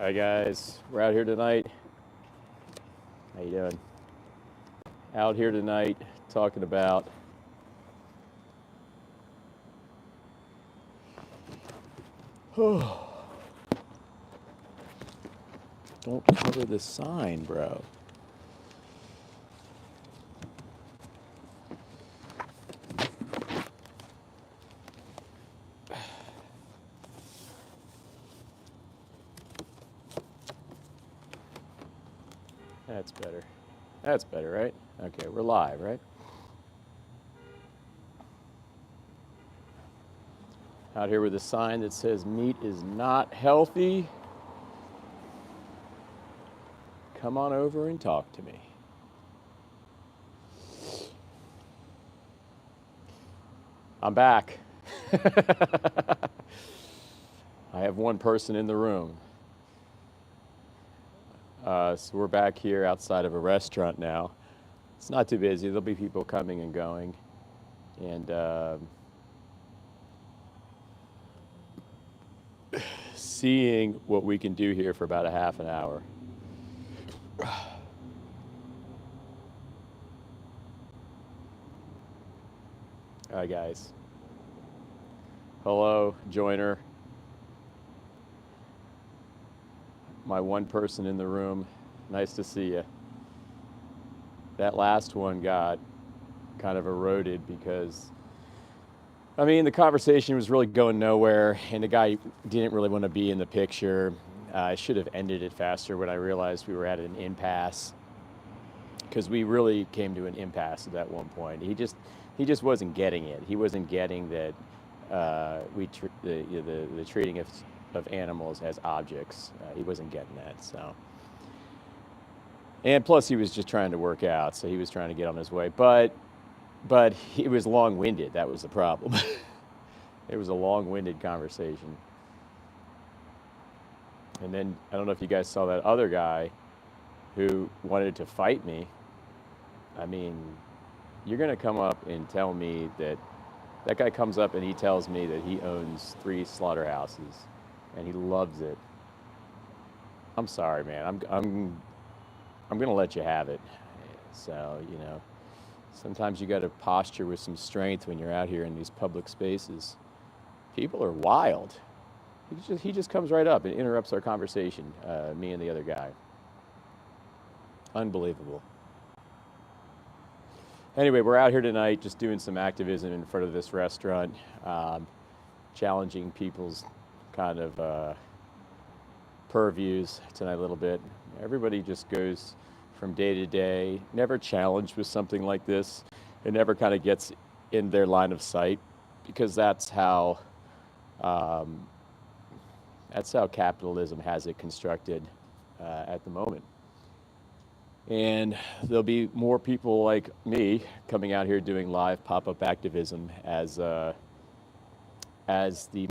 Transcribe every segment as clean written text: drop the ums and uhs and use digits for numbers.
Hi guys, we're out here tonight. How you doing? Out here tonight talking about don't cover the sign, bro. That's better. That's better, right? Okay, we're live, right? Out here with a sign that says meat is not healthy. Come on over and talk to me. I'm back. I have one person in the room. So we're back here outside of a restaurant now. It's not too busy. There'll be people coming and going. And seeing what we can do here for about a half an hour. Hi, guys. Hello, joiner. My one person in the room. Nice to see you. That last one got kind of eroded because, I mean, the conversation was really going nowhere, and the guy didn't really want to be in the picture. I should have ended it faster when I realized we were at an impasse, because we really came to an impasse at that one point. He just wasn't getting it. He wasn't getting that the treating of animals as objects. He wasn't getting that. So, and plus he was just trying to work out, so he was trying to get on his way. But he was long-winded. That was the problem. It was a long-winded conversation. And then I don't know if you guys saw that other guy who wanted to fight me. I mean, you're going to come up and tell me that guy comes up and he tells me that he owns 3 slaughterhouses and he loves it. I'm sorry, man. I'm going to let you have it. So, sometimes you got to posture with some strength when you're out here in these public spaces. People are wild. He just comes right up and interrupts our conversation, me and the other guy. Unbelievable. Anyway, we're out here tonight just doing some activism in front of this restaurant, challenging people's kind of purviews tonight a little bit. Everybody just goes from day to day, never challenged with something like this. It never kind of gets in their line of sight, because that's how capitalism has it constructed at the moment. And there'll be more people like me coming out here doing live pop-up activism as the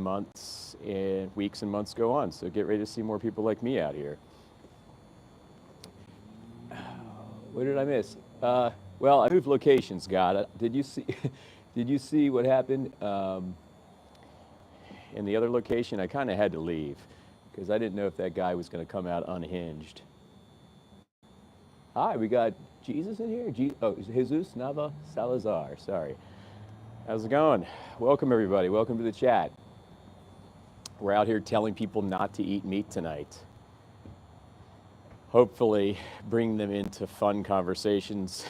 months and weeks and months go on. So get ready to see more people like me out here. What did I miss? Well, I moved locations, God. Did you see? Did you see what happened in the other location? I kind of had to leave because I didn't know if that guy was going to come out unhinged. Hi, we got Jesus in here. Jesus Nava Salazar. Sorry. How's it going? Welcome, everybody. Welcome to the chat. We're out here telling people not to eat meat tonight. Hopefully, bring them into fun conversations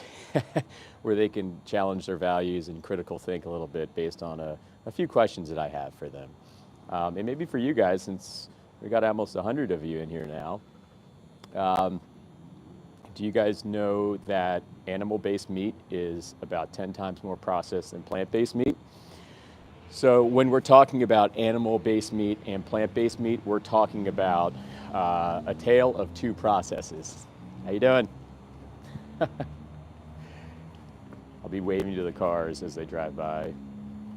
where they can challenge their values and critical think a little bit based on a few questions that I have for them. And maybe for you guys, since we got almost 100 of you in here now. Do you guys know that animal-based meat is about 10 times more processed than plant-based meat? So when we're talking about animal-based meat and plant-based meat, we're talking about a tale of 2 processes. How you doing? I'll be waving to the cars as they drive by,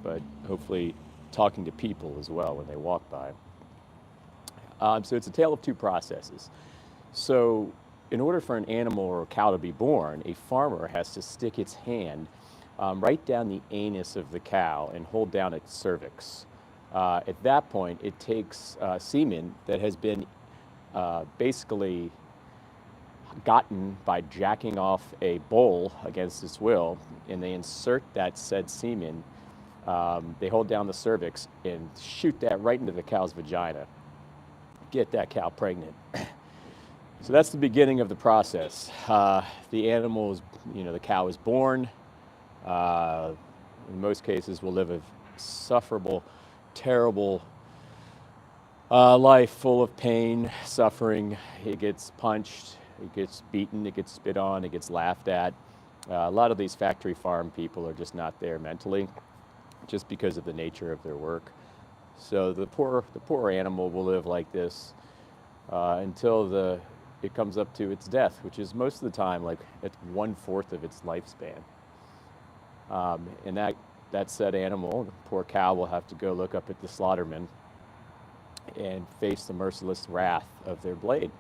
but hopefully talking to people as well when they walk by. So it's a tale of 2 processes. So in order for an animal or a cow to be born, a farmer has to stick its hand right down the anus of the cow and hold down its cervix. At that point, it takes semen that has been basically gotten by jacking off a bull against its will, and they insert that said semen. They hold down the cervix and shoot that right into the cow's vagina. Get that cow pregnant. So that's the beginning of the process. The animal is, the cow is born. In most cases, will live a sufferable, terrible life full of pain, suffering. It gets punched, it gets beaten, it gets spit on, it gets laughed at. A lot of these factory farm people are just not there mentally, just because of the nature of their work. So the poor animal will live like this until it comes up to its death, which is most of the time like at 1/4 of its lifespan. And that said animal, the poor cow, will have to go look up at the slaughterman and face the merciless wrath of their blade.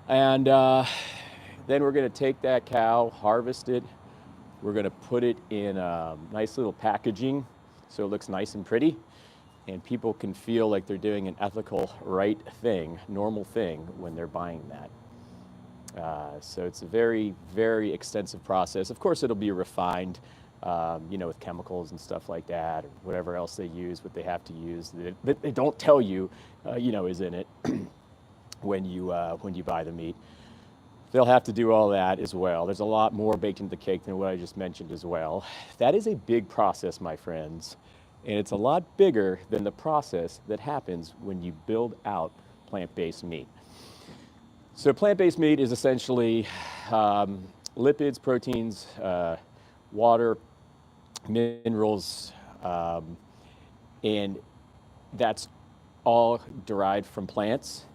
And then we're going to take that cow, harvest it. We're going to put it in nice little packaging so it looks nice and pretty, and people can feel like they're doing an ethical, right thing, normal thing when they're buying that. So it's a very, very extensive process. Of course, it'll be refined, with chemicals and stuff like that, or whatever else they use, what they have to use that they don't tell you, is in it when you buy the meat. They'll have to do all that as well. There's a lot more baked into the cake than what I just mentioned as well. That is a big process, my friends, and it's a lot bigger than the process that happens when you build out plant-based meat. So plant-based meat is essentially lipids, proteins, water, minerals, and that's all derived from plants,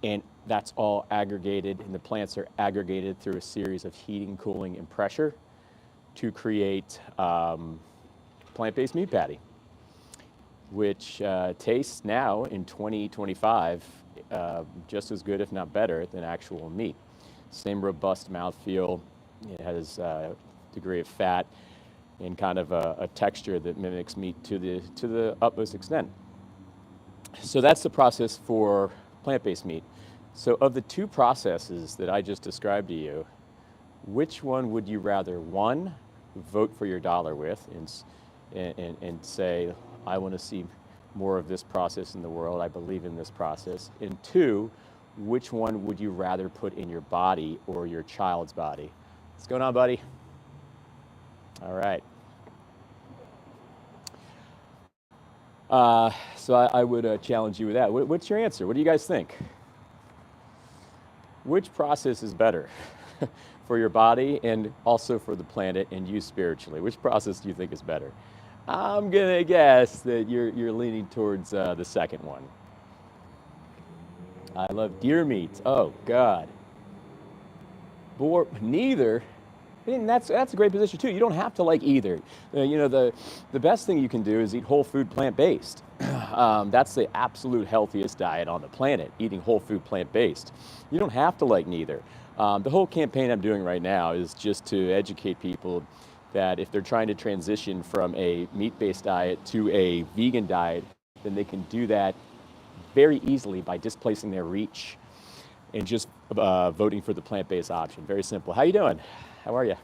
and that's all aggregated, and the plants are aggregated through a series of heating, cooling, and pressure to create plant-based meat patty, which tastes now in 2025 just as good, if not better, than actual meat. Same robust mouthfeel. It has a degree of fat and kind of a texture that mimics meat to the utmost extent. So that's the process for plant-based meat. So of the two processes that I just described to you, which one would you rather, one, vote for your dollar with and say, I want to see more of this process in the world, I believe in this process, and two, which one would you rather put in your body or your child's body? What's going on, buddy? All right. So I would challenge you with that. What's your answer? What do you guys think? Which process is better for your body and also for the planet and you spiritually? Which process do you think is better? I'm gonna guess that you're leaning towards the second one. I love deer meat. Oh God. Neither. And that's a great position too. You don't have to like either. The best thing you can do is eat whole food, plant-based. That's the absolute healthiest diet on the planet, eating whole food, plant-based. You don't have to like neither. The whole campaign I'm doing right now is just to educate people that if they're trying to transition from a meat-based diet to a vegan diet, then they can do that very easily by displacing their reach and just voting for the plant-based option. Very simple. How you doing? How are you?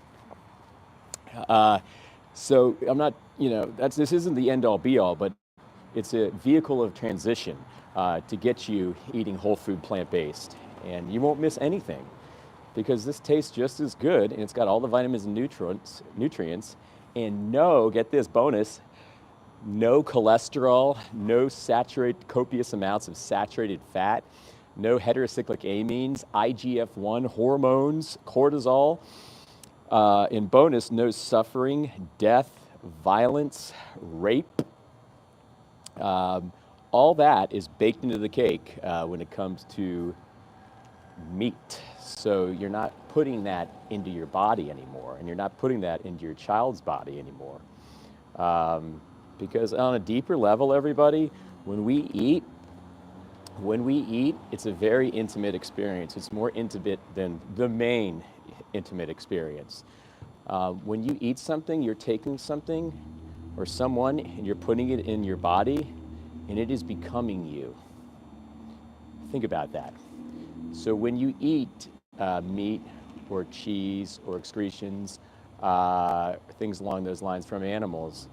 So I'm not, this isn't the end-all be-all, but it's a vehicle of transition to get you eating whole food, plant-based, and you won't miss anything because this tastes just as good, and it's got all the vitamins and nutrients, and get this bonus, no cholesterol, no copious amounts of saturated fat, no heterocyclic amines, IGF-1 hormones, cortisol, in bonus, no suffering, death, violence, rape. All that is baked into the cake when it comes to meat. So you're not putting that into your body anymore, and you're not putting that into your child's body anymore. Because on a deeper level, everybody, when we eat, it's a very intimate experience. It's more intimate than the main intimate experience. When you eat something, you're taking something or someone and you're putting it in your body, and it is becoming you. Think about that. So when you eat meat or cheese or excretions, things along those lines from animals,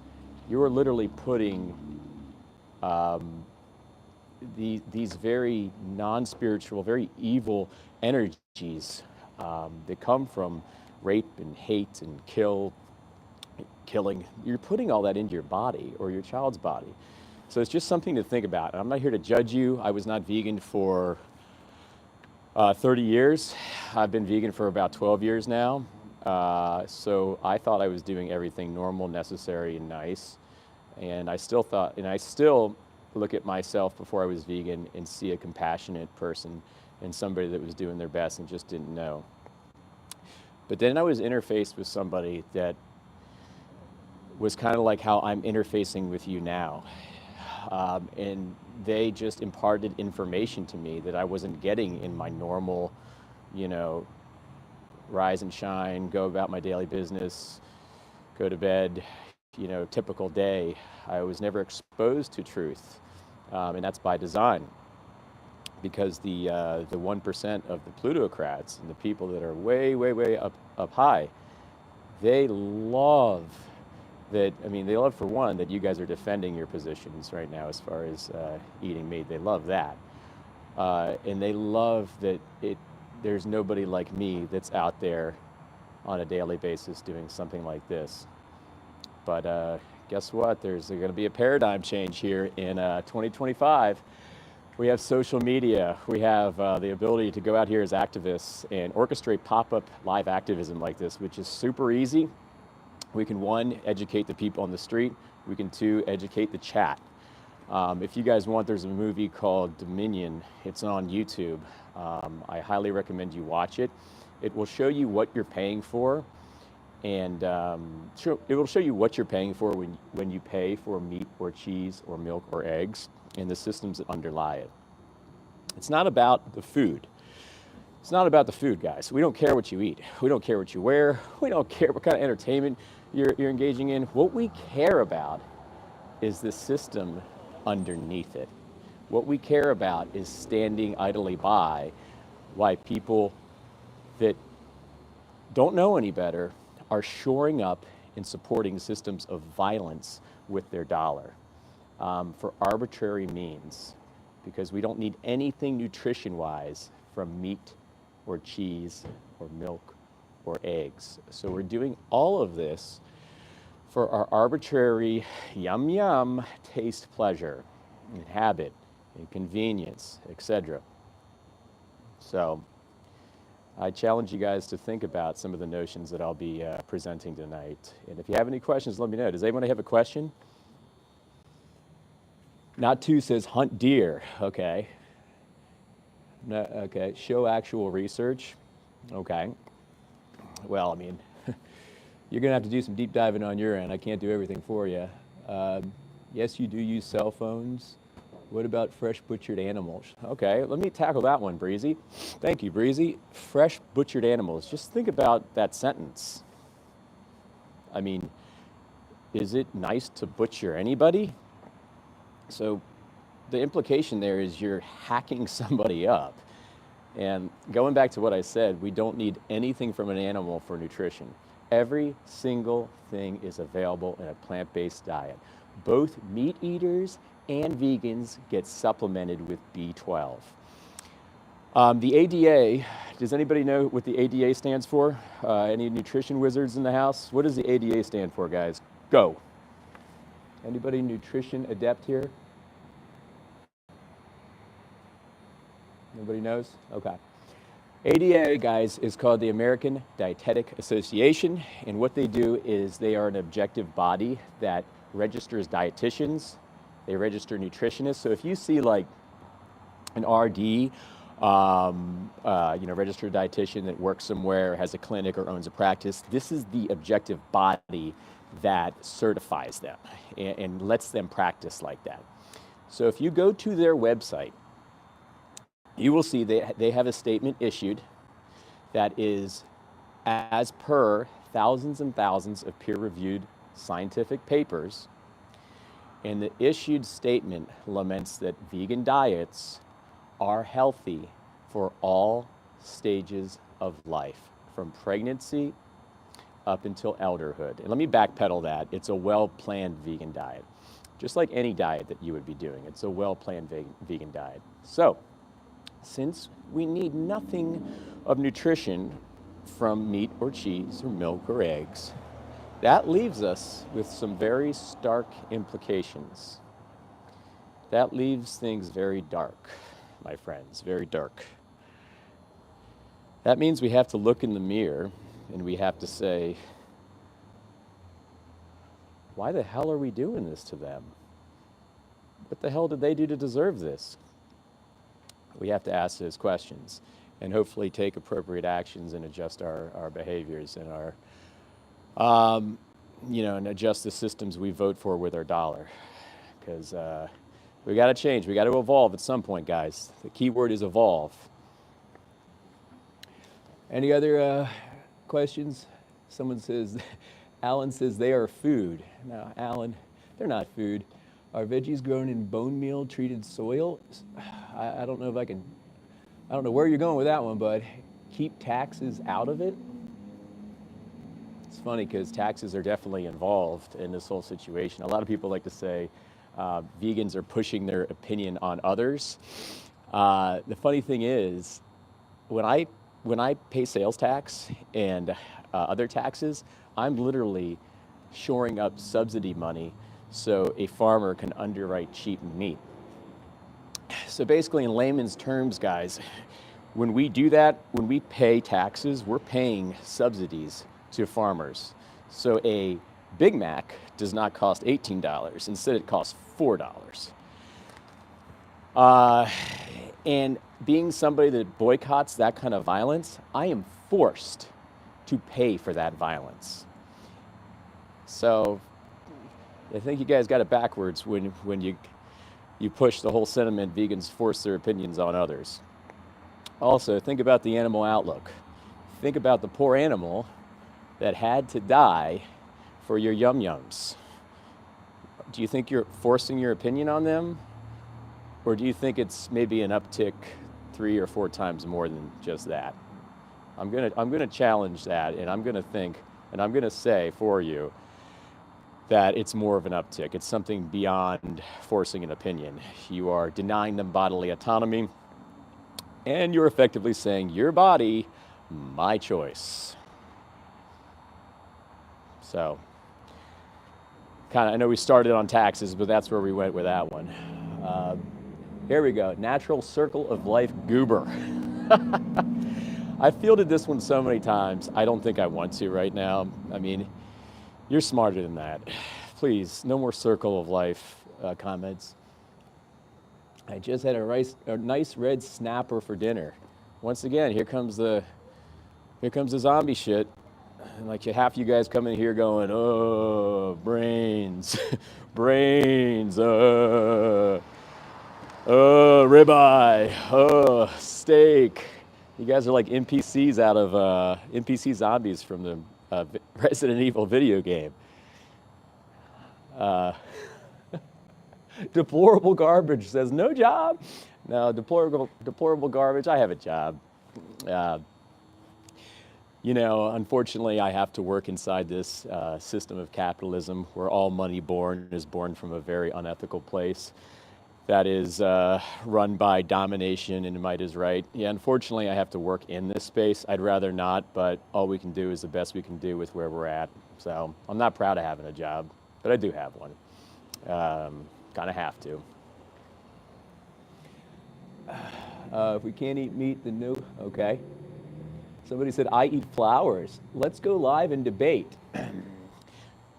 you are literally putting these very non-spiritual, very evil energies that come from rape and hate and killing. You're putting all that into your body or your child's body. So it's just something to think about. I'm not here to judge you. I was not vegan for 30 years. I've been vegan for about 12 years now. So I thought I was doing everything normal, necessary, and nice. And I still look at myself before I was vegan and see a compassionate person and somebody that was doing their best and just didn't know. But then I was interfaced with somebody that was kind of like how I'm interfacing with you now. And they just imparted information to me that I wasn't getting in my normal, rise and shine, go about my daily business, go to bed, typical day. I was never exposed to truth, and that's by design. Because the 1% of the plutocrats and the people that are way, way, way up high, they love that. I mean, they love, for one, that you guys are defending your positions right now as far as eating meat. They love that, and they love that there's nobody like me that's out there on a daily basis doing something like this. But guess what? There's going to be a paradigm change here in 2025. We have social media. We have the ability to go out here as activists and orchestrate pop-up live activism like this, which is super easy. We can, one, educate the people on the street. We can, two, educate the chat. If you guys want, there's a movie called Dominion. It's on YouTube. I highly recommend you watch it. It will show you what you're paying for, and it will show you what you're paying for when you pay for meat or cheese or milk or eggs, and the systems that underlie it. It's not about the food. It's not about the food, guys. We don't care what you eat. We don't care what you wear. We don't care what kind of entertainment you're engaging in. What we care about is the system underneath it. What we care about is standing idly by why people that don't know any better are shoring up and supporting systems of violence with their dollar. For arbitrary means, because we don't need anything nutrition-wise from meat or cheese or milk or eggs. So we're doing all of this for our arbitrary yum yum taste pleasure and habit and convenience, etc. So I challenge you guys to think about some of the notions that I'll be presenting tonight. And if you have any questions, let me know. Does anyone have a question? Not two says hunt deer. Okay. No, okay. Show actual research. Okay. Well, I mean, you're going to have to do some deep diving on your end. I can't do everything for you. Yes, you do use cell phones. What about fresh butchered animals? Okay, let me tackle that one, Breezy. Thank you, Breezy. Fresh butchered animals. Just think about that sentence. I mean, is it nice to butcher anybody? So the implication there is you're hacking somebody up. And going back to what I said, we don't need anything from an animal for nutrition. Every single thing is available in a plant-based diet. Both meat eaters and vegans get supplemented with B12. The ADA, does anybody know what the ADA stands for? Any nutrition wizards in the house? What does the ADA stand for, guys? Go. Anybody nutrition adept here? Nobody knows? Okay. ADA, guys, is called the American Dietetic Association, and what they do is they are an objective body that registers dietitians, they register nutritionists. So if you see like an RD, registered dietitian that works somewhere, has a clinic or owns a practice, this is the objective body that certifies them and lets them practice like that. So if you go to their website, you will see they have a statement issued that is as per thousands and thousands of peer-reviewed scientific papers, and the issued statement laments that vegan diets are healthy for all stages of life, from pregnancy up until elderhood. And let me backpedal that. It's a well-planned vegan diet. Just like any diet that you would be doing, it's a well-planned vegan diet. So, since we need nothing of nutrition from meat or cheese or milk or eggs, that leaves us with some very stark implications. That leaves things very dark, my friends, very dark. That means we have to look in the mirror and we have to say, why the hell are we doing this to them? What the hell did they do to deserve this? We have to ask those questions and hopefully take appropriate actions and adjust our behaviors and and adjust the systems we vote for with our dollar. Because we got to change. We got to evolve at some point, guys. The key word is evolve. Any other questions? Someone says, Alan says they are food. No, Alan, they're not food. Are veggies grown in bone meal treated soil? I don't know if I don't know where you're going with that one, but keep taxes out of it. It's funny because taxes are definitely involved in this whole situation. A lot of people like to say vegans are pushing their opinion on others. The funny thing is, when I pay sales tax and other taxes, I'm literally shoring up subsidy money so a farmer can underwrite cheap meat. So basically, in layman's terms, guys, when we do that, when we pay taxes, we're paying subsidies to farmers. So a Big Mac does not cost $18. Instead, it costs $4. And being somebody that boycotts that kind of violence, I am forced to pay for that violence. So I think you guys got it backwards when you push the whole sentiment vegans force their opinions on others. Also, think about the animal outlook. Think about the poor animal that had to die for your yum-yums. Do you think you're forcing your opinion on them? Or do you think it's maybe an uptick 3 or 4 times more than just that? I'm gonna challenge that, and I'm gonna think, and I'm gonna say for you that it's more of an uptick. It's something beyond forcing an opinion. You are denying them bodily autonomy, and you're effectively saying, your body, my choice. So, I know we started on taxes, but that's where we went with that one. Here we go, natural circle of life goober. I've fielded this one so many times, I don't think I want to right now. I mean, you're smarter than that. Please, no more circle of life comments. I just had a nice red snapper for dinner. Once again, here comes the zombie shit. And like half you guys come in here going, oh, brains, brains, ribeye, steak. You guys are like NPCs out of NPC zombies from the Resident Evil video game. Deplorable garbage says no job. No, deplorable garbage. I have a job. Unfortunately, I have to work inside this system of capitalism where all money born is born from a very unethical place that is run by domination and might is right. Yeah, unfortunately, I have to work in this space. I'd rather not, but all we can do is the best we can do with where we're at. So I'm not proud of having a job, but I do have one. Kind of have to. If we can't eat meat, then no. Okay. Somebody said, I eat flowers. Let's go live and debate.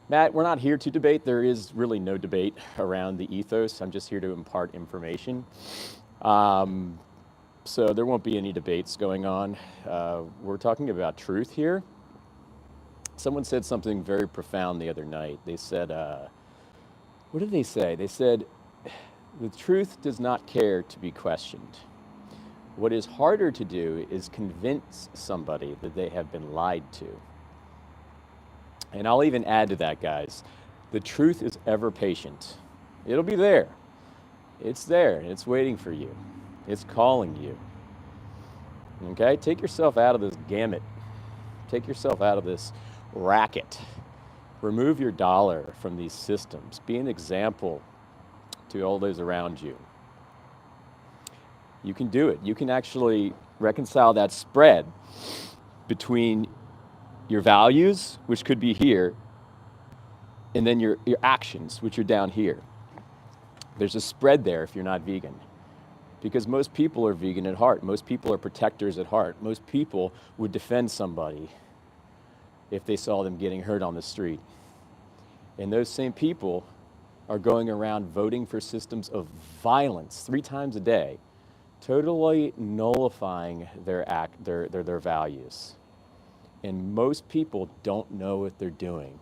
Matt, we're not here to debate. There is really no debate around the ethos. I'm just here to impart information. So there won't be any debates going on. We're talking about truth here. Someone said something very profound the other night. They said, what did they say? They said, the truth does not care to be questioned. What is harder to do is convince somebody that they have been lied to. And I'll even add to that, guys. The truth is ever patient. It'll be there. It's there, and it's waiting for you. It's calling you. Okay? Take yourself out of this gamut. Take yourself out of this racket. Remove your dollar from these systems. Be an example to all those around you. You can do it. You can actually reconcile that spread between your values, which could be here, and then your actions, which are down here. There's a spread there if you're not vegan. Because most people are vegan at heart. Most people are protectors at heart. Most people would defend somebody if they saw them getting hurt on the street. And those same people are going around voting for systems of violence 3 times a day, totally nullifying their values. And most people don't know what they're doing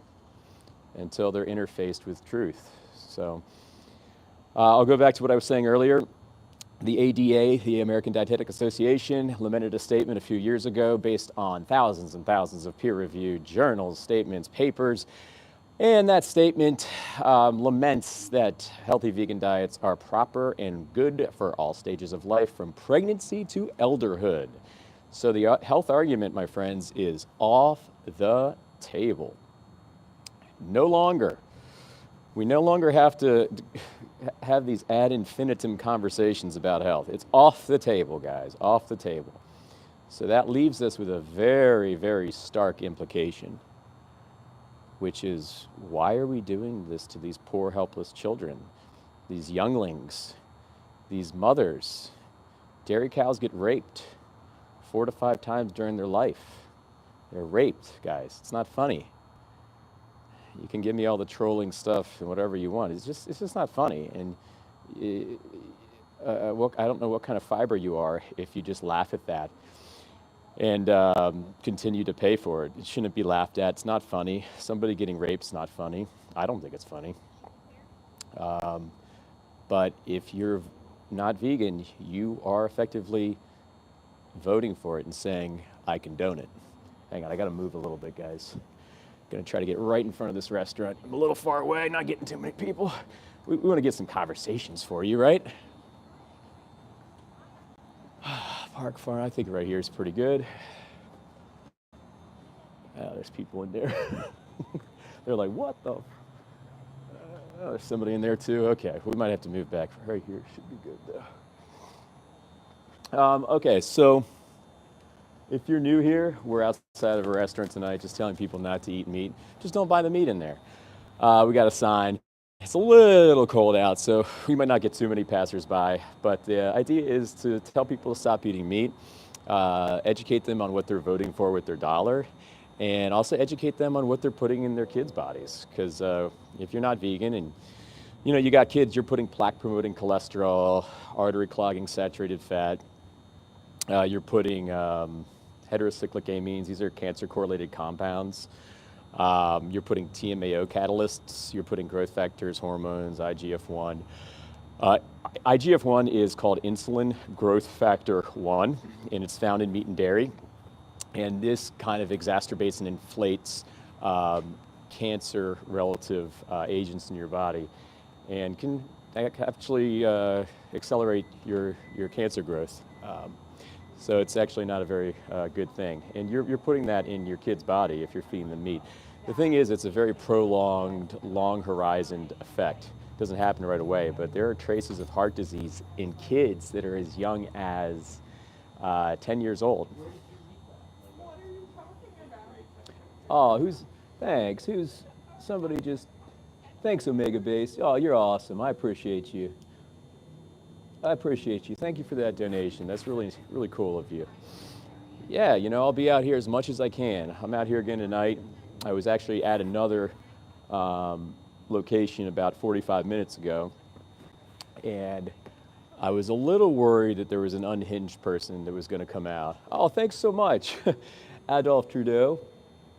until they're interfaced with truth. So I'll go back to what I was saying earlier. The ADA, the American Dietetic Association, lamented a statement a few years ago based on thousands and thousands of peer-reviewed journals, statements, papers. And that statement laments that healthy vegan diets are proper and good for all stages of life, from pregnancy to elderhood. So the health argument, my friends, is off the table. We no longer have to have these ad infinitum conversations about health. It's off the table, guys, off the table. So that leaves us with a very, very stark implication, which is, why are we doing this to these poor, helpless children, these younglings, these mothers? Dairy cows get raped 4 to 5 times during their life. They're raped, guys. It's not funny. You can give me all the trolling stuff and whatever you want. It's just not funny. And I don't know what kind of fiber you are if you just laugh at that and continue to pay for it. It shouldn't be laughed at. It's not funny. Somebody getting raped's not funny. I don't think it's funny. But if you're not vegan, you are effectively voting for it and saying, I condone it. Hang on, I gotta move a little bit, guys. Gonna try to get right in front of this restaurant. I'm a little far away, not getting too many people. We wanna get some conversations for you, right? Park Farm, I think right here is pretty good. There's people in there. They're like, what the? There's somebody in there too. Okay, we might have to move back. Right here should be good though. Okay, so if you're new here, we're outside of a restaurant tonight, just telling people not to eat meat. Just don't buy the meat in there. We got a sign. It's a little cold out, so we might not get too many passersby, but the idea is to tell people to stop eating meat, educate them on what they're voting for with their dollar, and also educate them on what they're putting in their kids' bodies. Because if you're not vegan and you got kids, you're putting plaque-promoting cholesterol, artery-clogging saturated fat, you're putting heterocyclic amines. These are cancer-correlated compounds. You're putting TMAO catalysts. You're putting growth factors, hormones, IGF-1. IGF-1 is called insulin growth factor 1, and it's found in meat and dairy. And this kind of exacerbates and inflates cancer-relative agents in your body, and can actually accelerate your cancer growth. So it's actually not a very good thing. And you're putting that in your kid's body if you're feeding them meat. The thing is, it's a very prolonged, long horizoned effect. It doesn't happen right away, but there are traces of heart disease in kids that are as young as 10 years old. Oh, thanks, somebody just, thanks Omega Base. Oh, you're awesome, I appreciate you. Thank you for that donation. That's really, really cool of you. Yeah, I'll be out here as much as I can. I'm out here again tonight. I was actually at another location about 45 minutes ago, and I was a little worried that there was an unhinged person that was going to come out. Oh, thanks so much, Adolphe Trudeau.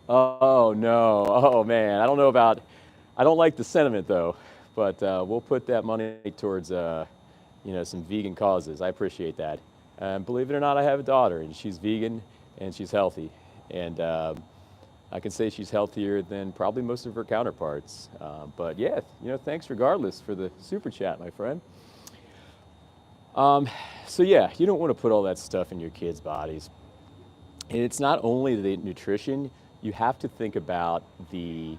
Oh, no. Oh, man. I don't like the sentiment, though, but we'll put that money towards some vegan causes. I appreciate that. Believe it or not, I have a daughter, and she's vegan, and she's healthy. And I can say she's healthier than probably most of her counterparts. But yeah, thanks regardless for the super chat, my friend. Um, so yeah, you don't want to put all that stuff in your kids' bodies. And it's not only the nutrition, you have to think about the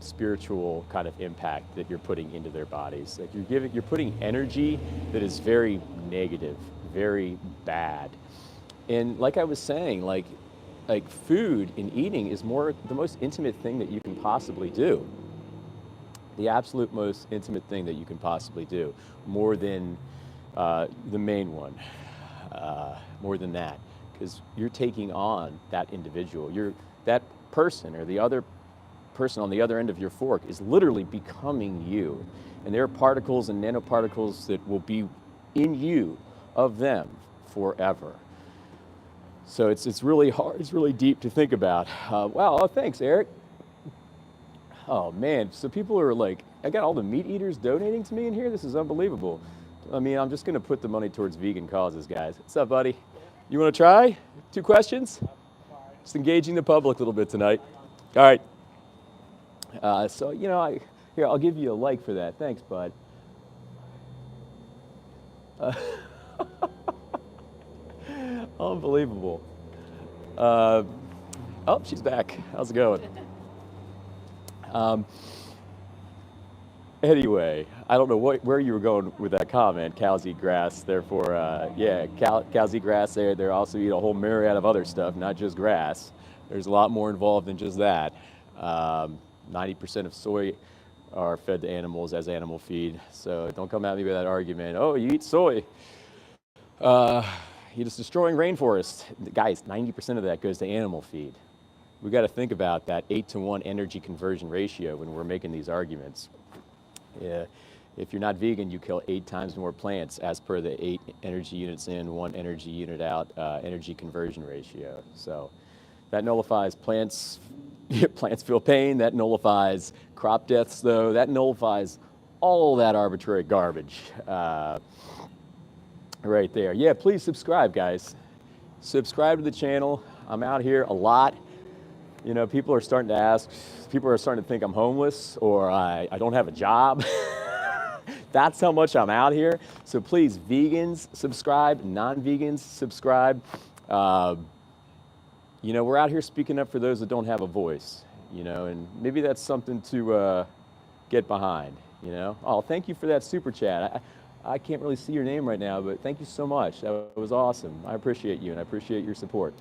spiritual kind of impact that you're putting into their bodies. Like you're putting energy that is very negative, very bad. And like I was saying, like food and eating is the most intimate thing that you can possibly do. The absolute most intimate thing that you can possibly do, more than the main one, more than that, because you're taking on that individual. That person or the other person on the other end of your fork is literally becoming you. And there are particles and nanoparticles that will be in you of them forever. So it's really hard, it's really deep to think about. Wow, oh, thanks, Eric. Oh man, so people are like, I got all the meat eaters donating to me in here? This is unbelievable. I mean, I'm just gonna put the money towards vegan causes, guys. What's up, buddy? You wanna try? 2 questions? Just engaging the public a little bit tonight. All right. So, here, I'll give you a like for that. Thanks, bud. Unbelievable. Oh, she's back. How's it going? Anyway, I don't know where you were going with that comment. Cows eat grass, therefore, yeah, cows eat grass. They also eat a whole myriad of other stuff, not just grass. There's a lot more involved than just that. 90% of soy are fed to animals as animal feed. So don't come at me with that argument. Oh, you eat soy. You're just destroying rainforests. Guys, 90% of that goes to animal feed. We got to think about that 8-to-1 energy conversion ratio when we're making these arguments. Yeah. If you're not vegan, you kill 8 times more plants as per the 8 energy units in, 1 energy unit out energy conversion ratio. So that nullifies plants. Plants feel pain. That nullifies crop deaths, though. That nullifies all that arbitrary garbage right there. Yeah, please subscribe, guys. Subscribe to the channel. I'm out here a lot. You know, people are starting to think I'm homeless or I don't have a job. That's how much I'm out here. So please, vegans, subscribe. Non-vegans, subscribe. We're out here speaking up for those that don't have a voice, and maybe that's something to get behind, Oh, thank you for that super chat. I can't really see your name right now, but thank you so much. That was awesome. I appreciate you, and I appreciate your support.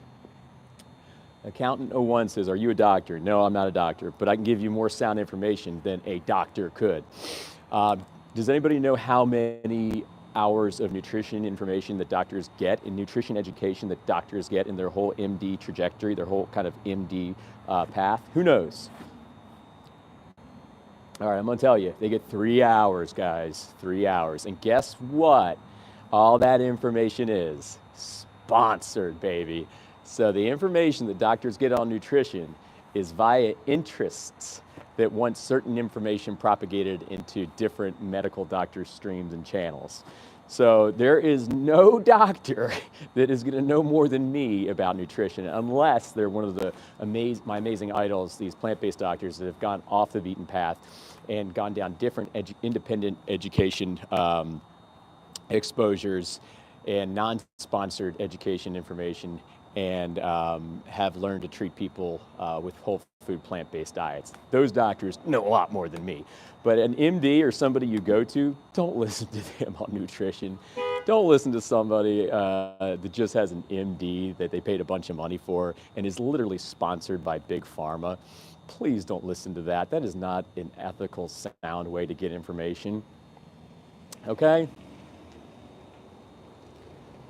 Accountant 01 says, are you a doctor? No, I'm not a doctor, but I can give you more sound information than a doctor could. Does anybody know how many hours of nutrition information that doctors get in nutrition education that doctors get in their whole MD trajectory, their whole kind of MD path? Who knows? All right, I'm gonna tell you, they get 3 hours, guys, 3 hours. And guess what? All that information is sponsored, baby. So the information that doctors get on nutrition is via interests that want certain information propagated into different medical doctor streams and channels. So there is no doctor that is going to know more than me about nutrition unless they're one of my amazing idols, these plant-based doctors that have gone off the beaten path and gone down different independent education exposures and non-sponsored education information and have learned to treat people with whole food plant-based diets. Those doctors know a lot more than me. But an MD or somebody you go to, don't listen to them on nutrition. Don't listen to somebody that just has an MD that they paid a bunch of money for and is literally sponsored by Big Pharma. Please don't listen to that. That is not an ethical, sound way to get information. Okay?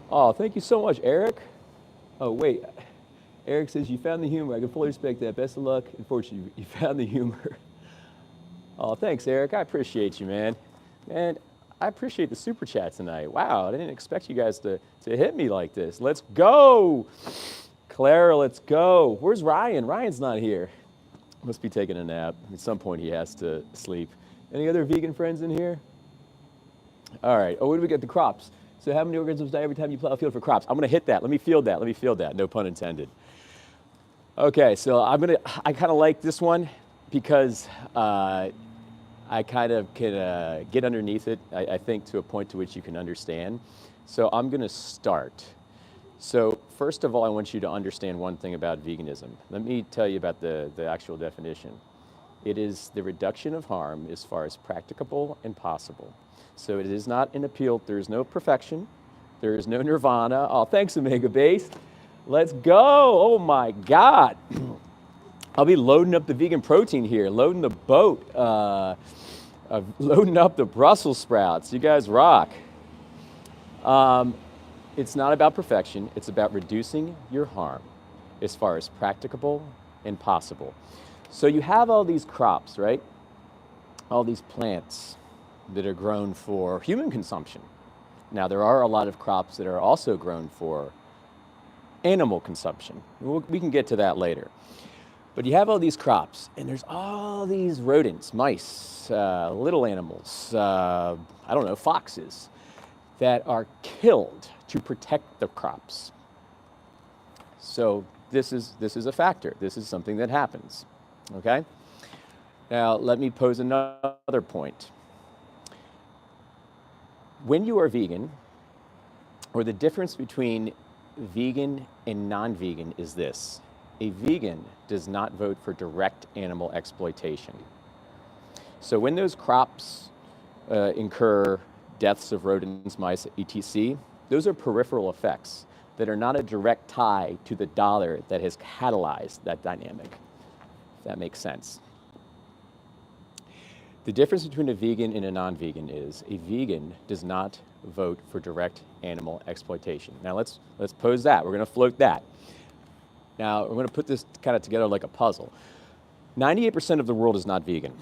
Oh, thank you so much, Eric. Oh, wait. Eric says, you found the humor. I can fully respect that. Best of luck. Unfortunately, you found the humor. Oh, thanks, Eric. I appreciate you, man. Man, I appreciate the super chat tonight. Wow, I didn't expect you guys to hit me like this. Let's go. Clara, let's go. Where's Ryan? Ryan's not here. Must be taking a nap. At some point, he has to sleep. Any other vegan friends in here? All right. Oh, what do we get? The crops. So how many organisms die every time you plow a field for crops? I'm going to hit that. Let me field that. Let me field that. No pun intended. Okay, so I kind of like this one because I I kind of can get underneath it, I think, to a point to which you can understand. So I'm going to start. So first of all, I want you to understand one thing about veganism. Let me tell you about the actual definition. It is the reduction of harm as far as practicable and possible. So it is not an appeal. There is no perfection. There is no nirvana. Oh, thanks, Omega Base. Let's go. Oh, my God. I'll be loading up the vegan protein here, loading the boat, loading up the Brussels sprouts. You guys rock. It's not about perfection. It's about reducing your harm as far as practicable and possible. So you have all these crops, right? All these plants that are grown for human consumption. Now, there are a lot of crops that are also grown for animal consumption. We can get to that later. But you have all these crops, and there's all these rodents, mice, little animals, I don't know, foxes, that are killed to protect the crops. So this is a factor. This is something that happens, okay? Now, let me pose another point. When you are vegan, or the difference between vegan and non-vegan is this. A vegan does not vote for direct animal exploitation. So when those crops incur deaths of rodents, mice, etc., those are peripheral effects that are not a direct tie to the dollar that has catalyzed that dynamic, if that makes sense. The difference between a vegan and a non-vegan is a vegan does not vote for direct animal exploitation. Now let's pose that. We're going to float that. Now we're going to put this kind of together like a puzzle. 98% of the world is not vegan.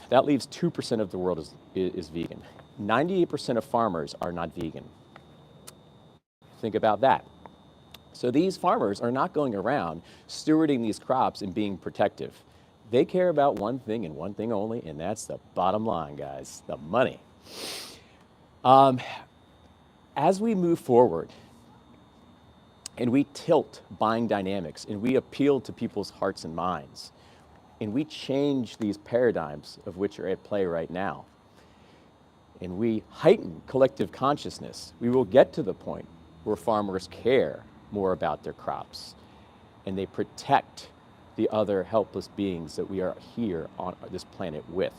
That leaves 2% of the world is vegan. 98% of farmers are not vegan. Think about that. So these farmers are not going around stewarding these crops and being protective. They care about one thing and one thing only, and that's the bottom line, guys, the money. As we move forward and we tilt buying dynamics and we appeal to people's hearts and minds and we change these paradigms of which are at play right now and we heighten collective consciousness, we will get to the point where farmers care more about their crops and they protect the other helpless beings that we are here on this planet with.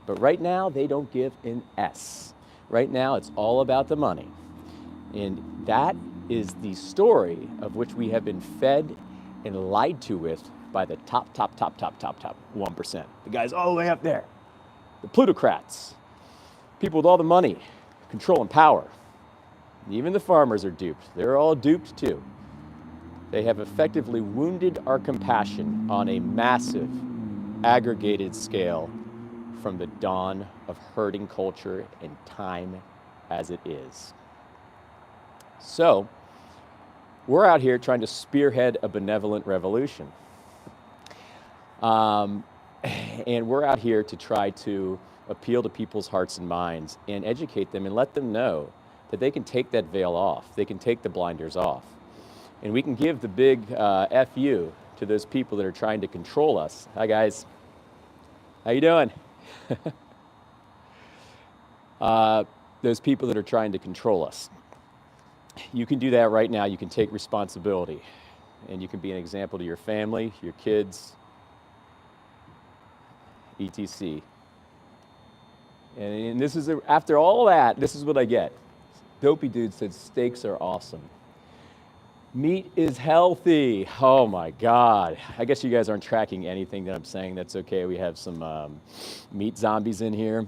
But right now, they don't give an S. Right now, it's all about the money. And that is the story of which we have been fed and lied to with by the top 1%. The guys all the way up there. The plutocrats. People with all the money, control, and power. Even the farmers are duped. They're all duped too. They have effectively wounded our compassion on a massive, aggregated scale from the dawn of herding culture and time as it is. So, we're out here trying to spearhead a benevolent revolution. And we're out here to try to appeal to people's hearts and minds and educate them and let them know that they can take that veil off. They can take the blinders off. And we can give the big FU to those people that are trying to control us. Hi, guys. How you doing? Those people that are trying to control us. You can do that right now. You can take responsibility. And you can be an example to your family, your kids, etc. And this is, after all that, this is what I get. Dopey Dude said steaks are awesome. Meat is healthy. Oh my God. I guess you guys aren't tracking anything that I'm saying. That's okay. We have some meat zombies in here.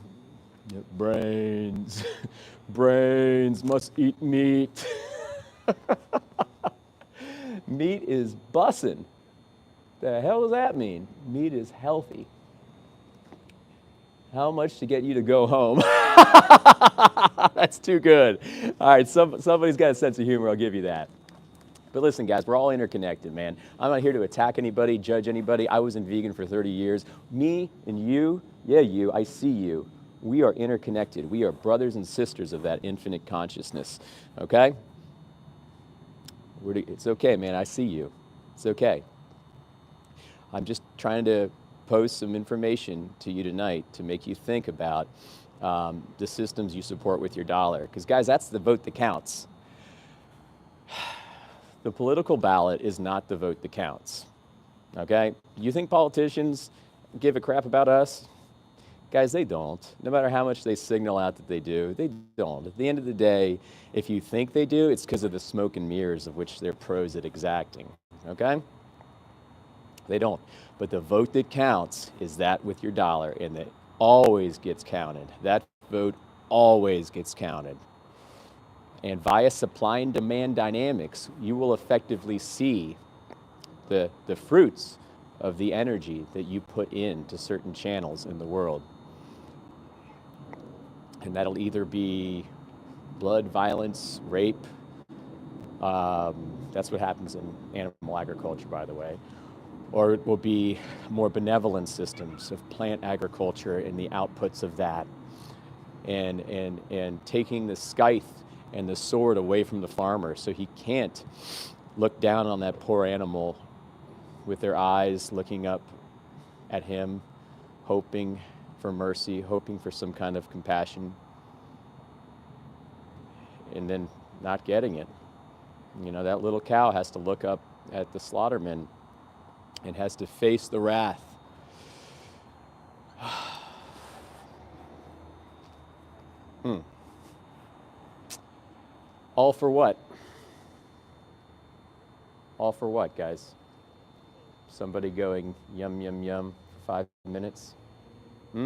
Brains. Brains must eat meat. Meat is bussin'. The hell does that mean? Meat is healthy. How much to get you to go home? That's too good. All right, somebody's got a sense of humor. I'll give you that. But listen, guys, we're all interconnected, man. I'm not here to attack anybody, judge anybody. I was in vegan for 30 years. Me and you, yeah, you, I see you. We are interconnected. We are brothers and sisters of that infinite consciousness, okay? It's okay, man. I see you. It's okay. I'm just trying to post some information to you tonight to make you think about the systems you support with your dollar. Because guys, that's the vote that counts. The political ballot is not the vote that counts, okay? You think politicians give a crap about us? Guys, they don't. No matter how much they signal out that they do, they don't. At the end of the day, if you think they do, it's because of the smoke and mirrors of which they're pros at exacting, okay? They don't. But the vote that counts is that with your dollar, and that always gets counted. That vote always gets counted. And via supply and demand dynamics, you will effectively see the fruits of the energy that you put into certain channels in the world. And that'll either be blood, violence, rape. That's what happens in animal agriculture, by the way. Or it will be more benevolent systems of plant agriculture and the outputs of that. And taking the scythe and the sword away from the farmer so he can't look down on that poor animal with their eyes looking up at him, hoping for mercy, hoping for some kind of compassion, and then not getting it. You know, that little cow has to look up at the slaughterman and has to face the wrath. All for what? All for what, guys? Somebody going yum, yum, yum for 5 minutes? I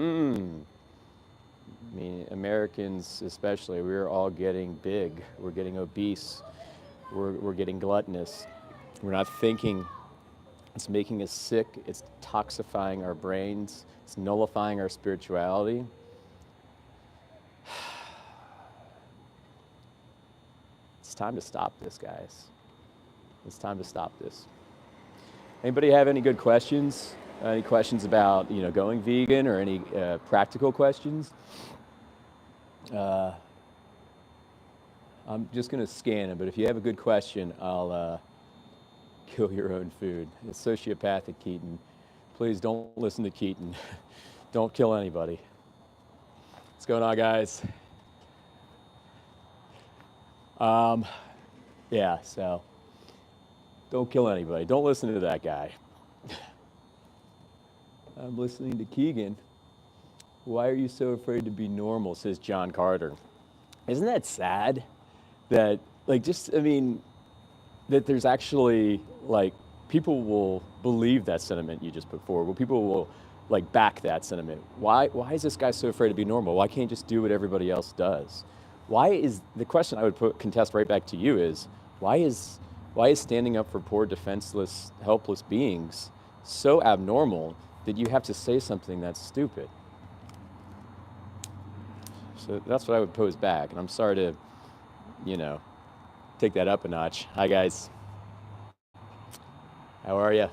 mean, Americans especially, we're all getting big. We're getting obese. We're getting gluttonous. We're not thinking. It's making us sick. It's toxifying our brains. It's nullifying our spirituality. It's time to stop this, guys. It's time to stop this. Anybody have any good questions? Any questions about, you know, going vegan, or any practical questions? I'm just going to scan it, but if you have a good question, I'll kill your own food. It's sociopathic, Keaton. Please don't listen to Keaton. Don't kill anybody. What's going on, guys? Yeah, so don't kill anybody. Don't listen to that guy. I'm listening to Keegan. Why are you so afraid to be normal, says John Carter. Isn't that sad? That, like, just, I mean, that there's actually, like, people will believe that sentiment you just put forward. Well, people will, like, back that sentiment. Why is this guy so afraid to be normal? Why can't he just do what everybody else does? Why is, the question I would contest right back to you is, why is standing up for poor, defenseless, helpless beings so abnormal that you have to say something that's stupid? So that's what I would pose back, and I'm sorry to, you know, take that up a notch. Hi, guys. How are you?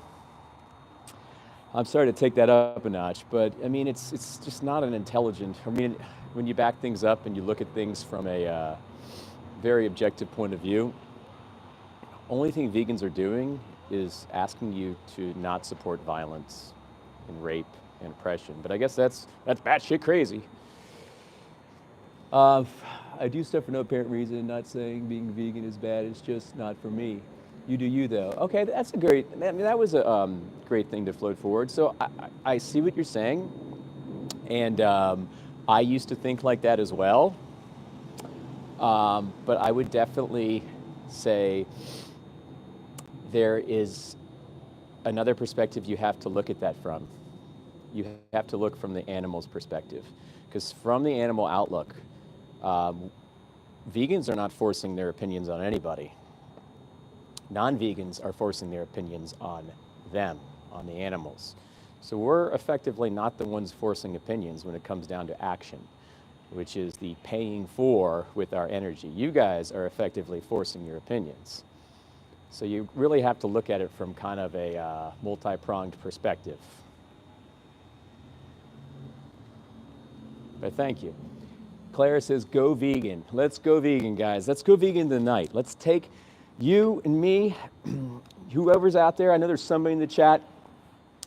I'm sorry to take that up a notch, but I mean, it's just not an intelligent, I mean, when you back things up and you look at things from a very objective point of view, only thing vegans are doing is asking you to not support violence and rape and oppression. But I guess that's batshit crazy. I do stuff for no apparent reason, not saying being vegan is bad, it's just not for me. You do you, though. Okay, that's a great, I mean, that was a great thing to float forward. So I see what you're saying, and I used to think like that as well. But I would definitely say there is another perspective you have to look at that from. You have to look from the animal's perspective. Because from the animal outlook, vegans are not forcing their opinions on anybody. Non-vegans are forcing their opinions on them, on the animals. So we're effectively not the ones forcing opinions when it comes down to action, which is the paying for with our energy. You guys are effectively forcing your opinions. So you really have to look at it from kind of a multi-pronged perspective. But thank you. Clara says, go vegan. Let's go vegan, guys. Let's go vegan tonight. Let's take you and me, whoever's out there. I know there's somebody in the chat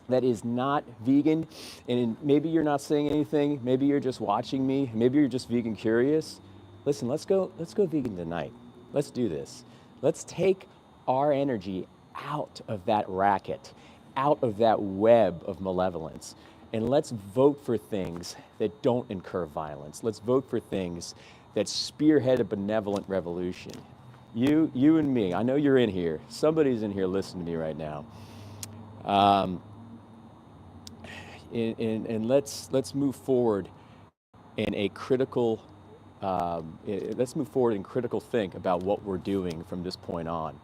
that is not vegan, and maybe you're not saying anything, maybe you're just watching me, maybe you're just vegan curious, listen, let's go vegan tonight. Let's do this. Let's take our energy out of that racket, out of that web of malevolence, and let's vote for things that don't incur violence. Let's vote for things that spearhead a benevolent revolution. You and me, I know you're in here. Somebody's in here listening to me right now. Um, and let's move forward in a critical let's move forward in critical think about what we're doing from this point on.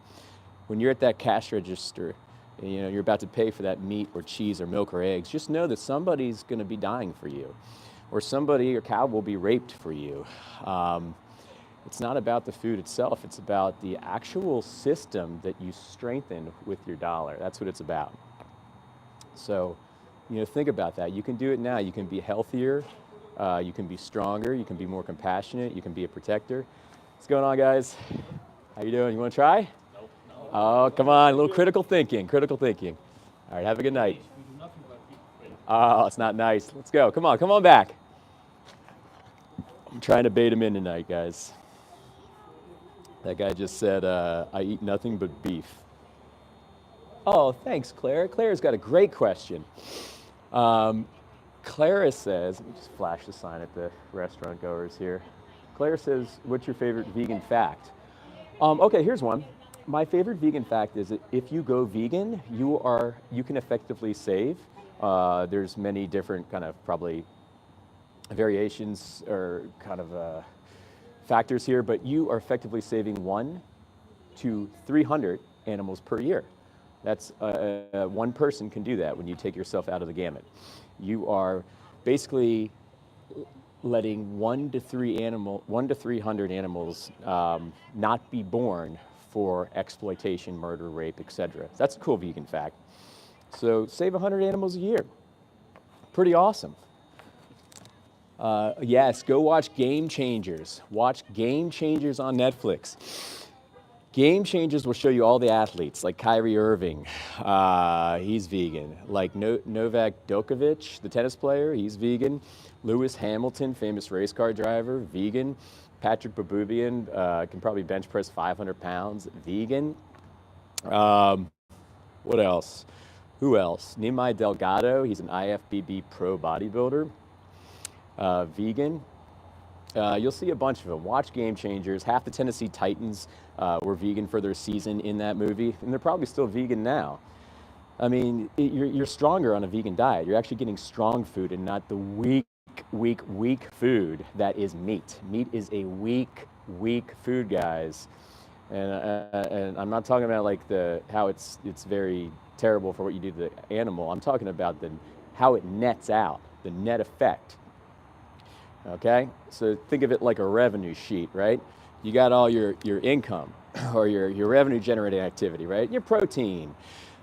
When you're at that cash register, you know, you're about to pay for that meat or cheese or milk or eggs, just know that somebody's going to be dying for you, or somebody or cow will be raped for you. It's not about the food itself, it's about the actual system that you strengthen with your dollar. That's what it's about. So, you know, think about that. You can do it now. You can be healthier, you can be stronger, you can be more compassionate, you can be a protector. What's going on, guys? How you doing? You want to try? No. Oh, come on, a little critical thinking, critical thinking. All right, have a good night. Oh, it's not nice. Let's go. Come on back. I'm trying to bait him in tonight, guys. That guy just said, I eat nothing but beef. Oh, thanks, Claire. Claire's got a great question. Clara says, let me just flash the sign at the restaurant goers here. Claire says, what's your favorite vegan fact? Okay, here's one. My favorite vegan fact is that if you go vegan, you can effectively save. There's many different kind of probably variations or kind of factors here, but you are effectively saving 1 to 300 animals per year. That's one person can do that when you take yourself out of the gamut. You are basically letting 1 to 300 animals not be born for exploitation, murder, rape, etc. That's a cool vegan fact. So save 100 animals a year. Pretty awesome. Yes, go watch Game Changers. Watch Game Changers on Netflix. Game Changers will show you all the athletes, like Kyrie Irving, he's vegan. Like Novak Djokovic, the tennis player, he's vegan. Lewis Hamilton, famous race car driver, vegan. Patrick Baboubian can probably bench press 500 pounds, vegan. What else? Who else? Nimai Delgado, he's an IFBB pro bodybuilder, vegan. You'll see a bunch of them. Watch Game Changers. Half the Tennessee Titans were vegan for their season in that movie, and they're probably still vegan now. I mean, you're stronger on a vegan diet. You're actually getting strong food and not the weak food that is meat. Meat is a weak food, guys. And I'm not talking about like how it's very terrible for what you do to the animal. I'm talking about how it nets out, the net effect. Okay, so think of it like a revenue sheet, right? You got all your income or your revenue generating activity, right? Your protein,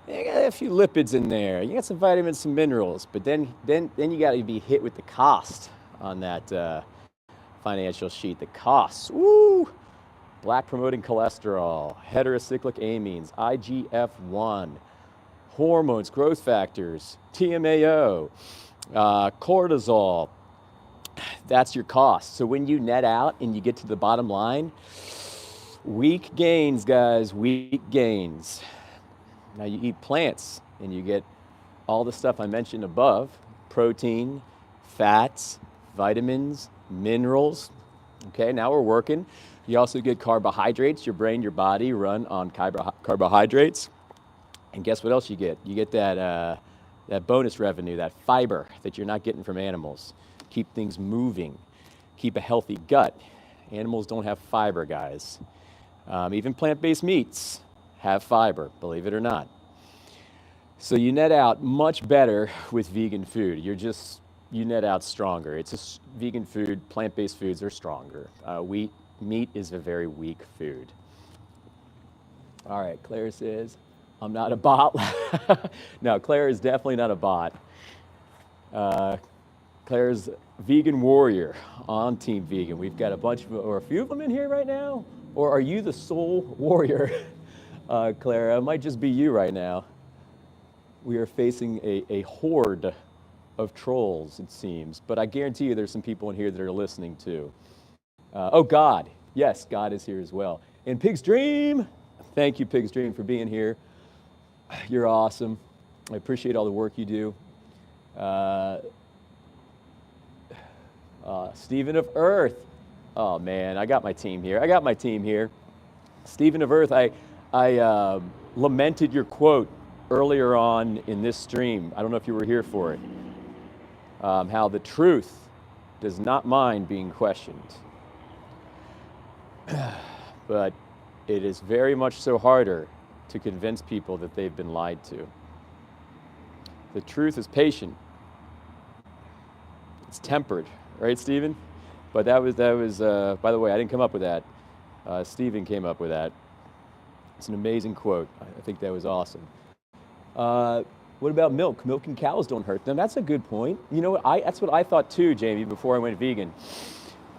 you got a few lipids in there, you got some vitamins, some minerals, but then you got to be hit with the cost on that financial sheet. The costs, woo! Black promoting cholesterol, heterocyclic amines, IGF-1, hormones, growth factors, TMAO, cortisol. That's your cost. So when you net out and you get to the bottom line, weak gains, guys, weak gains. Now you eat plants and you get all the stuff I mentioned above, protein, fats, vitamins, minerals. Okay, now we're working. You also get carbohydrates. Your brain, your body run on carbohydrates. And guess what else you get? You get that bonus revenue, that fiber that you're not getting from animals. Keep things moving, keep a healthy gut. Animals don't have fiber, guys. Even plant-based meats have fiber, believe it or not. So you net out much better with vegan food. You net out stronger. It's vegan food, plant-based foods are stronger. Meat is a very weak food. All right, Claire says, I'm not a bot. No, Claire is definitely not a bot. Claire's vegan warrior on Team Vegan. We've got a few of them in here right now? Or are you the sole warrior, Claire? It might just be you right now. We are facing a horde of trolls, it seems. But I guarantee you there's some people in here that are listening too. Oh, God. Yes, God is here as well. And Pig's Dream. Thank you, Pig's Dream, for being here. You're awesome. I appreciate all the work you do. Stephen of Earth. Oh, man, I got my team here. Stephen of Earth, I lamented your quote earlier on in this stream. I don't know if you were here for it. How the truth does not mind being questioned. But it is very much so harder to convince people that they've been lied to. The truth is patient. It's tempered, right, Stephen? But that was by the way, I didn't come up with that. Stephen came up with that. It's an amazing quote. I think that was awesome. What about milk? Milking cows don't hurt them. That's a good point. You know what? That's what I thought too, Jamie, before I went vegan.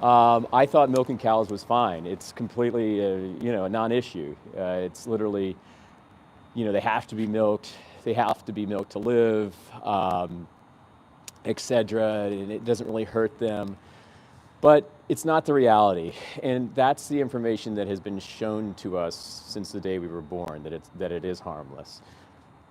I thought milking cows was fine. It's completely, a non-issue. It's literally, they have to be milked. They have to be milked to live, etc. And it doesn't really hurt them. But it's not the reality. And that's the information that has been shown to us since the day we were born, that it is harmless.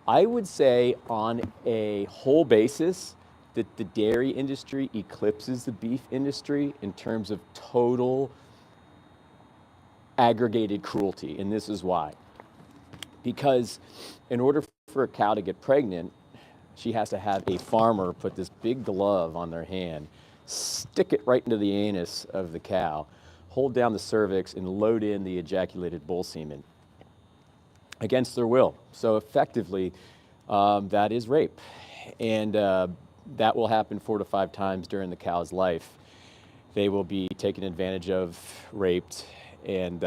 I would say on a whole basis that the dairy industry eclipses the beef industry in terms of total aggregated cruelty, and this is why. Because in order for a cow to get pregnant, she has to have a farmer put this big glove on their hand, stick it right into the anus of the cow, hold down the cervix, and load in the ejaculated bull semen against their will. So effectively, that is rape. And that will happen 4 to 5 times during the cow's life. They will be taken advantage of, raped, and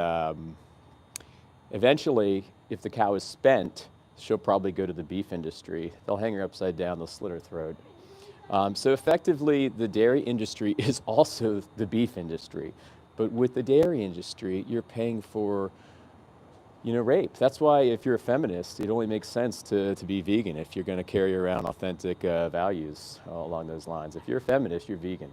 eventually, if the cow is spent, she'll probably go to the beef industry. They'll hang her upside down, they'll slit her throat. So effectively, the dairy industry is also the beef industry. But with the dairy industry, you're paying for rape. That's why if you're a feminist, it only makes sense to be vegan if you're going to carry around authentic values along those lines. If you're a feminist, you're vegan.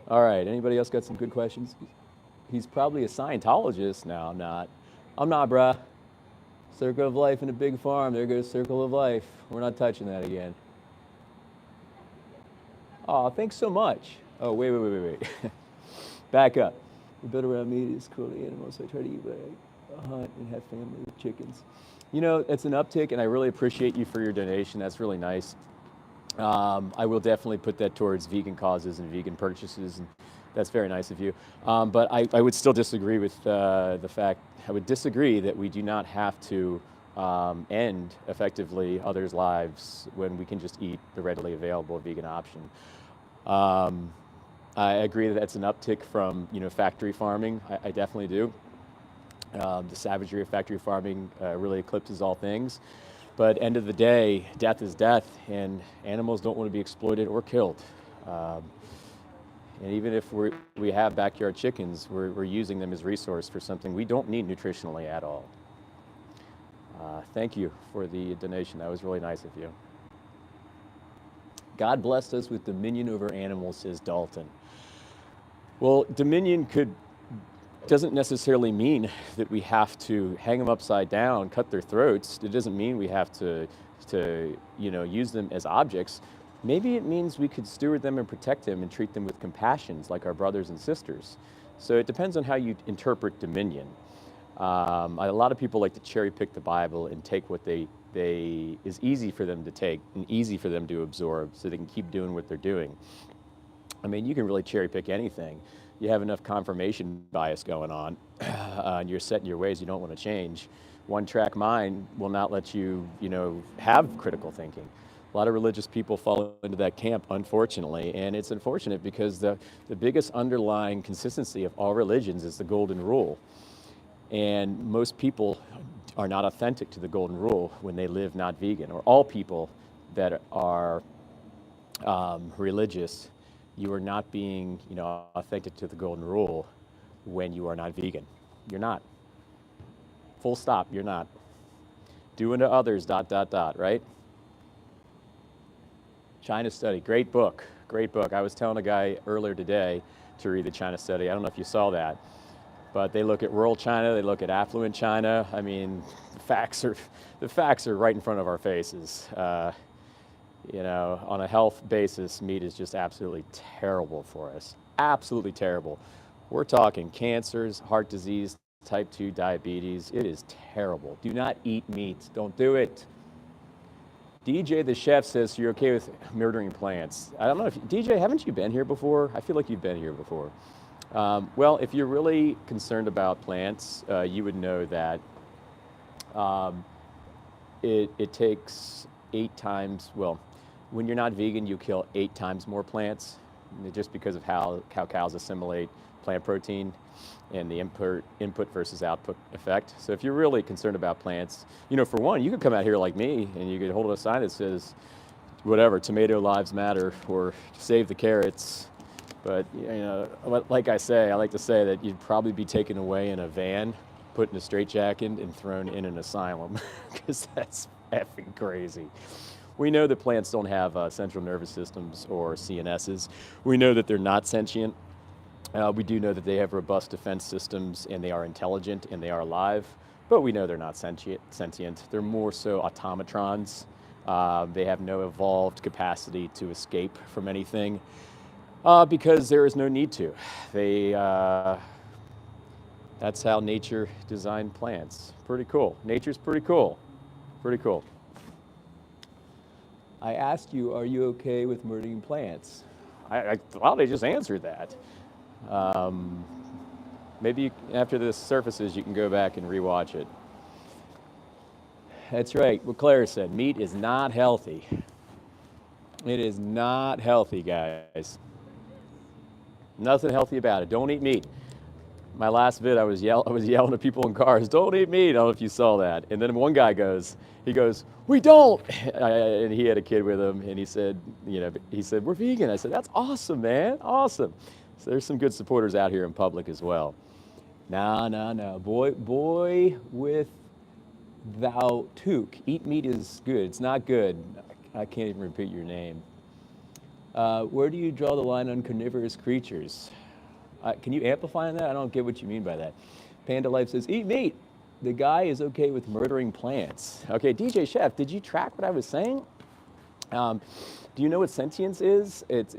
All right, anybody else got some good questions? He's probably a Scientologist. No, I'm not. I'm not, bruh. Circle of life in a big farm. There goes circle of life. We're not touching that again. Oh, thanks so much. Oh, wait. Back up. The bit around me is cool animals, so I try to eat what I hunt and have family with chickens. It's an uptick, and I really appreciate you for your donation. That's really nice. I will definitely put that towards vegan causes and vegan purchases, and that's very nice of you. But I would still disagree with I would disagree that we do not have to end effectively others' lives when we can just eat the readily available vegan option. I agree that that's an uptick from factory farming. I definitely do. The savagery of factory farming really eclipses all things. But end of the day, death is death, and animals don't want to be exploited or killed. And even if we have backyard chickens, we're using them as resource for something we don't need nutritionally at all. Thank you for the donation. That was really nice of you. God blessed us with dominion over animals, says Dalton. Well, dominion doesn't necessarily mean that we have to hang them upside down, cut their throats. It doesn't mean we have to use them as objects. Maybe it means we could steward them and protect them and treat them with compassion, like our brothers and sisters. So it depends on how you interpret dominion. A lot of people like to cherry pick the Bible and take what is easy for them to take and easy for them to absorb so they can keep doing what they're doing. I mean, you can really cherry pick anything. You have enough confirmation bias going on, and you're set in your ways you don't want to change. One-track mind will not let you, have critical thinking. A lot of religious people fall into that camp, unfortunately, and it's unfortunate because the biggest underlying consistency of all religions is the golden rule. And most people are not authentic to the golden rule when they live not vegan, or all people that are religious. You are not being, authentic to the golden rule when you are not vegan. You're not. Full stop, you're not. Do unto others, ... right? China Study, great book, great book. I was telling a guy earlier today to read the China Study. I don't know if you saw that, but they look at rural China, they look at affluent China. I mean, the facts are right in front of our faces. You know, on a health basis, meat is just absolutely terrible for us. Absolutely terrible. We're talking cancers, heart disease, type 2 diabetes. It is terrible. Do not eat meat. Don't do it. DJ the chef says you're okay with murdering plants. I don't know if, DJ, haven't you been here before? I feel like you've been here before. Well, if you're really concerned about plants, you would know that it takes 8 times, well, when you're not vegan, you kill 8 times more plants just because of how cows assimilate plant protein and the input versus output effect. So if you're really concerned about plants, you know, for one, you could come out here like me and you could hold a sign that says, whatever, tomato lives matter, or save the carrots. But, you know, like I say, I like to say that you'd probably be taken away in a van, put in a straitjacket, and thrown in an asylum, because that's effing crazy. We know that plants don't have central nervous systems or CNSs. We know that they're not sentient. We do know that they have robust defense systems, and they are intelligent, and they are alive, but we know they're not sentient. They're more so automatrons. They have no evolved capacity to escape from anything because there is no need to. That's how nature designed plants. Pretty cool. Nature's pretty cool. Pretty cool. I asked you, are you okay with murdering plants? I thought I just answered that. Maybe after this surfaces, you can go back and rewatch it. That's right, what Claire said, meat is not healthy. It is not healthy, guys. Nothing healthy about it. Don't eat meat. My last vid, I was yelling at people in cars, don't eat meat. I don't know if you saw that. And then one guy goes, we don't. And he had a kid with him, and he said, we're vegan. I said, that's awesome, man, awesome. So there's some good supporters out here in public as well. No. Boy with thou took. Eat meat is good. It's not good. I can't even repeat your name. Where do you draw the line on carnivorous creatures? Can you amplify on that? I don't get what you mean by that. Panda Life says, eat meat. The guy is okay with murdering plants. Okay, DJ Chef, did you track what I was saying? Do you know what sentience is? It's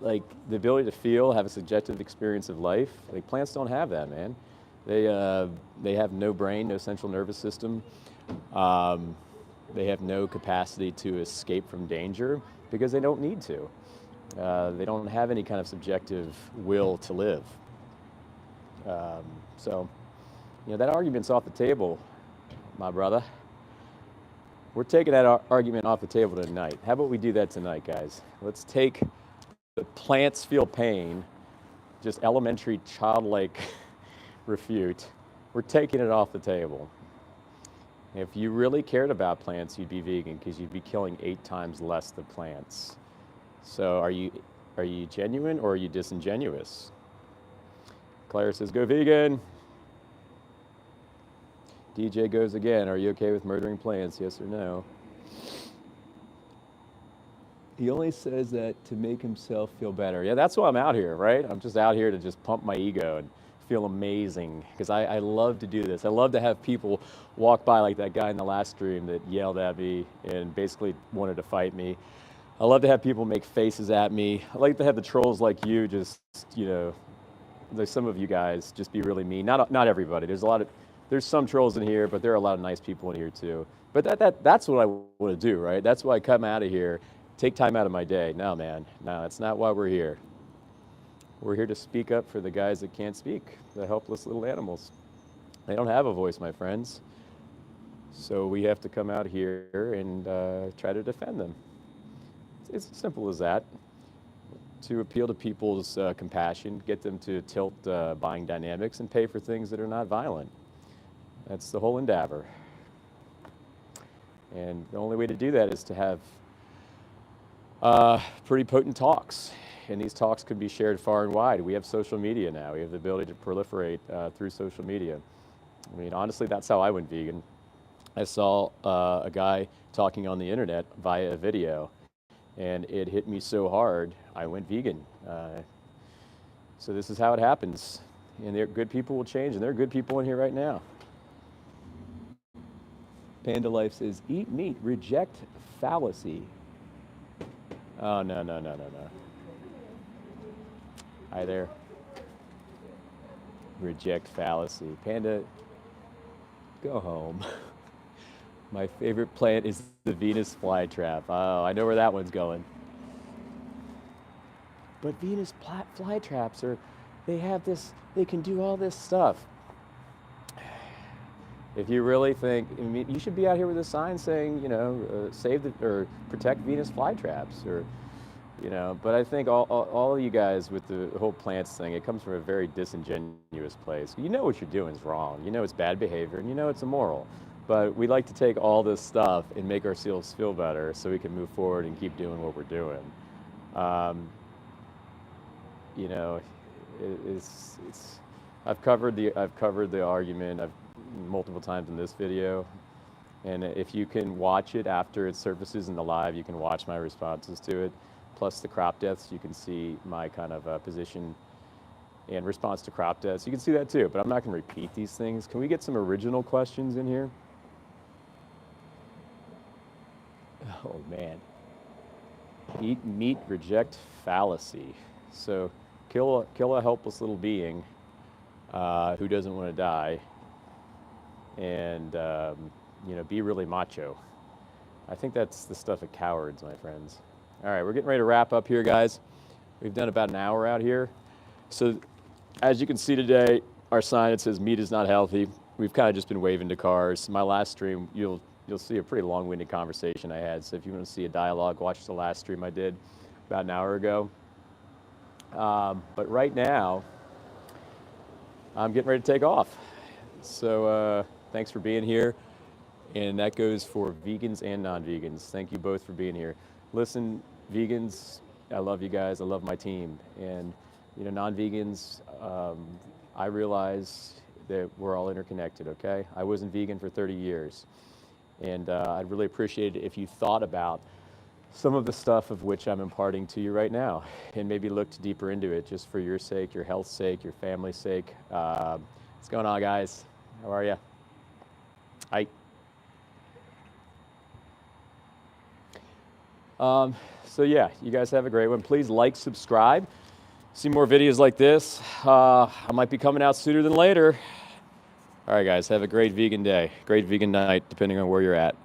like the ability to feel, have a subjective experience of life. Like plants don't have that, man. They have no brain, no central nervous system. They have no capacity to escape from danger because they don't need to. They don't have any kind of subjective will to live. So, that argument's off the table, my brother. We're taking that argument off the table tonight. How about we do that tonight, guys? Let's take the plants feel pain, just elementary childlike refute. We're taking it off the table. If you really cared about plants, you'd be vegan because you'd be killing 8 times less the plants. So are you genuine or are you disingenuous? Claire says, go vegan. DJ goes again, are you okay with murdering plants, yes or no? He only says that to make himself feel better. Yeah, that's why I'm out here, right? I'm just out here to just pump my ego and feel amazing, because I love to do this. I love to have people walk by, like that guy in the last stream that yelled at me and basically wanted to fight me. I love to have people make faces at me. I like to have the trolls like you just, there's some of you guys just be really mean. Not everybody. There's some trolls in here, but there are a lot of nice people in here too. But that's what I want to do, right? That's why I come out of here, take time out of my day. No, man, no, that's not why we're here. We're here to speak up for the guys that can't speak, the helpless little animals. They don't have a voice, my friends. So we have to come out here and try to defend them. It's as simple as that. To appeal to people's compassion, get them to tilt buying dynamics and pay for things that are not violent. That's the whole endeavor. And the only way to do that is to have pretty potent talks. And these talks can be shared far and wide. We have social media now. We have the ability to proliferate through social media. I mean, honestly, that's how I went vegan. I saw a guy talking on the internet via a video, and it hit me so hard, I went vegan. So this is how it happens. And good people will change, and there are good people in here right now. Panda Life says, eat meat, reject fallacy. Oh, no, no, no, no, no. Hi there. Reject fallacy. Panda, go home. My favorite plant is the Venus flytrap. Oh, I know where that one's going. But Venus flytraps they have this, they can do all this stuff. If you really think, I mean, you should be out here with a sign saying, you know, or protect Venus flytraps, or, you know. But I think all of you guys with the whole plants thing, it comes from a very disingenuous place. You know what you're doing is wrong. You know it's bad behavior, and you know it's immoral. But we like to take all this stuff and make ourselves feel better so we can move forward and keep doing what we're doing. You know, I've covered the argument multiple times in this video, and if you can watch it after it surfaces in the live, you can watch my responses to it, plus the crop deaths. You can see my kind of position and response to crop deaths. You can see that too, but I'm not going to repeat these things. Can we get some original questions in here? Oh man. Eat meat, reject fallacy. So kill a helpless little being who doesn't want to die, and you know, be really macho. I think that's the stuff of cowards, my friends. All right, we're getting ready to wrap up here, guys. We've done about an hour out here. So as you can see today, our sign, it says meat is not healthy. We've kind of just been waving to cars. My last stream, you'll see a pretty long-winded conversation I had. So if you want to see a dialogue, watch the last stream I did about an hour ago. But right now, I'm getting ready to take off. So thanks for being here. And that goes for vegans and non-vegans. Thank you both for being here. Listen, vegans, I love you guys. I love my team. And you know, non-vegans, I realize that we're all interconnected, okay? I wasn't vegan for 30 years. And I'd really appreciate it if you thought about some of the stuff of which I'm imparting to you right now, and maybe looked deeper into it just for your sake, your health's sake, your family's sake. What's going on, guys? How are you? Hi. So yeah, you guys have a great one. Please like, subscribe. See more videos like this. I might be coming out sooner than later. All right, guys, have a great vegan day, great vegan night, depending on where you're at.